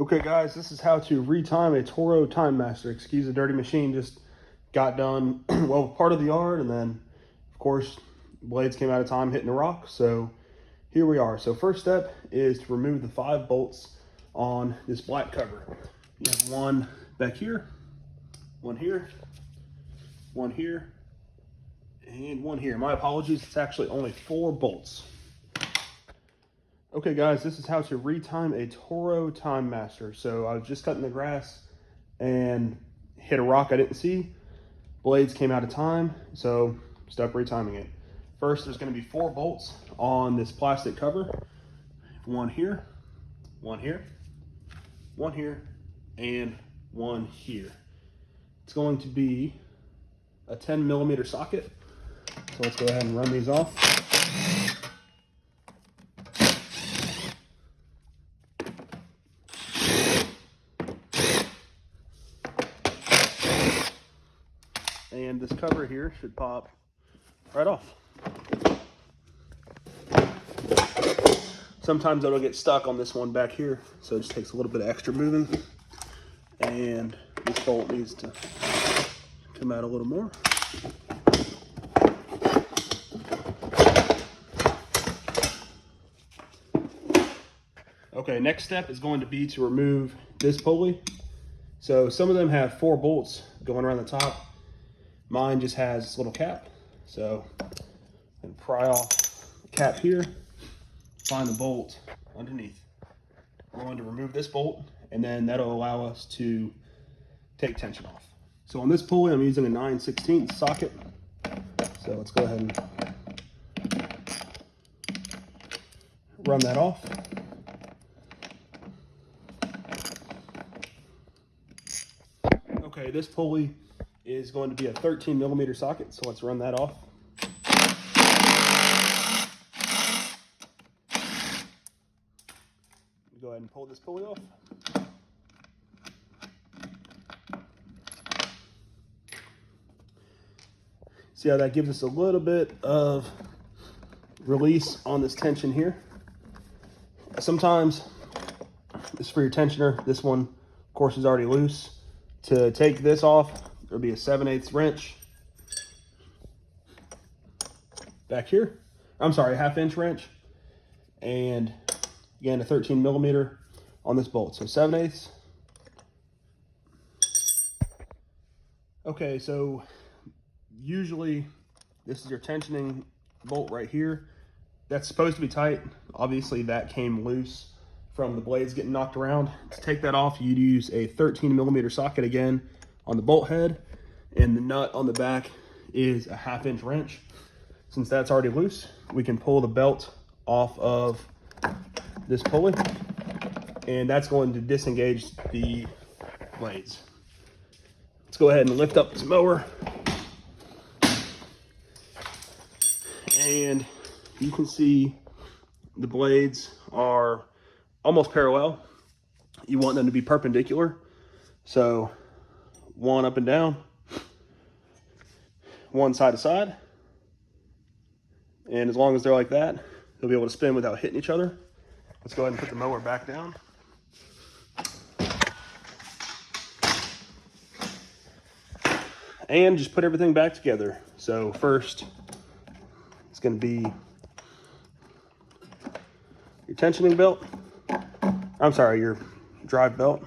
Okay guys, this is how to retime a Toro Time Master. Excuse the dirty machine, just got done, well, part of the yard, and then of course blades came out of time hitting the rock. So here we are. So first step is to remove the 5 bolts on this black cover. You have one back here, one here, one here, and one here. My apologies, it's actually only 4 bolts. Okay guys, this is how to retime a Toro Time Master. So I was just cutting the grass and hit a rock I didn't see. Blades came out of time, so stuck retiming it. First, there's gonna be 4 bolts on this plastic cover. One here, one here, one here, and one here. It's going to be a 10mm socket. So let's go ahead and run these off. And this cover here should pop right off. Sometimes it'll get stuck on this one back here, so it just takes a little bit of extra moving. And this bolt needs to come out a little more. Okay, next step is going to be to remove this pulley. So some of them have 4 bolts going around the top. Mine just has this little cap. So I'm gonna pry off the cap here, find the bolt underneath. We're going to remove this bolt, and then that'll allow us to take tension off. So on this pulley, I'm using a 9/16 socket. So let's go ahead and run that off. Okay, this pulley is going to be a 13mm socket, so let's run that off. Go ahead and pull this pulley off. See how that gives us a little bit of release on this tension here. Sometimes, this is for your tensioner. This one, of course, is already loose. To take this off, there'll be a 7/8 wrench back here. I'm sorry, a 1/2 inch wrench. And again, a 13mm on this bolt. So 7/8. Okay, so usually this is your tensioning bolt right here. That's supposed to be tight. Obviously that came loose from the blades getting knocked around. To take that off, you'd use a 13mm socket again on the bolt head, and the nut on the back is a 1/2 inch wrench. Since that's already loose, we can pull the belt off of this pulley, and that's going to disengage the blades. Let's go ahead and lift up this mower, and you can see the blades are almost parallel. You want them to be perpendicular. So one up and down, one side to side. And as long as they're like that, they'll be able to spin without hitting each other. Let's go ahead and put the mower back down. And just put everything back together. So first, it's gonna be your tensioning belt. I'm sorry, your drive belt.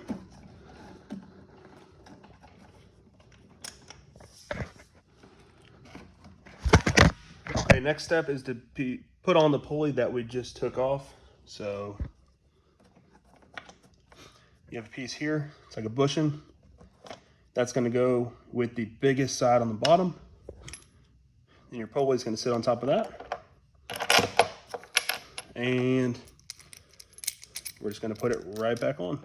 Okay, next step is to put on the pulley that we just took off. So you have a piece here, it's like a bushing. That's gonna go with the biggest side on the bottom. And your pulley is gonna sit on top of that. And we're just gonna put it right back on.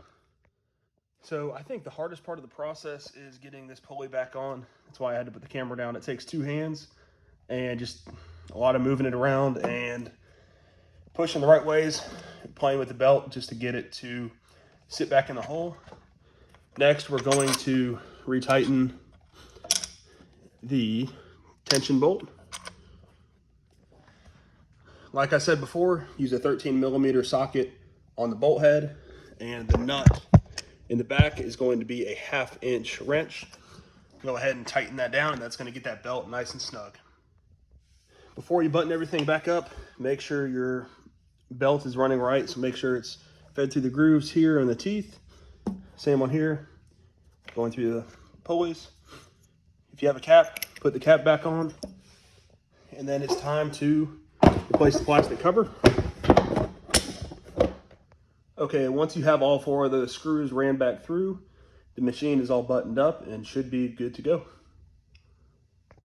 So I think the hardest part of the process is getting this pulley back on. That's why I had to put the camera down. It takes 2 hands and just a lot of moving it around and pushing the right ways, playing with the belt just to get it to sit back in the hole. Next, we're going to retighten the tension bolt. Like I said before, use a 13mm socket on the bolt head and the nut in the back is going to be a 1/2 inch wrench. Go ahead and tighten that down, and that's going to get that belt nice and snug. Before you button everything back up, make sure your belt is running right. So make sure it's fed through the grooves here and the teeth. Same one here, going through the pulleys. If you have a cap, put the cap back on. And then it's time to replace the plastic cover. Okay, once you have all 4 of those screws ran back through, the machine is all buttoned up and should be good to go.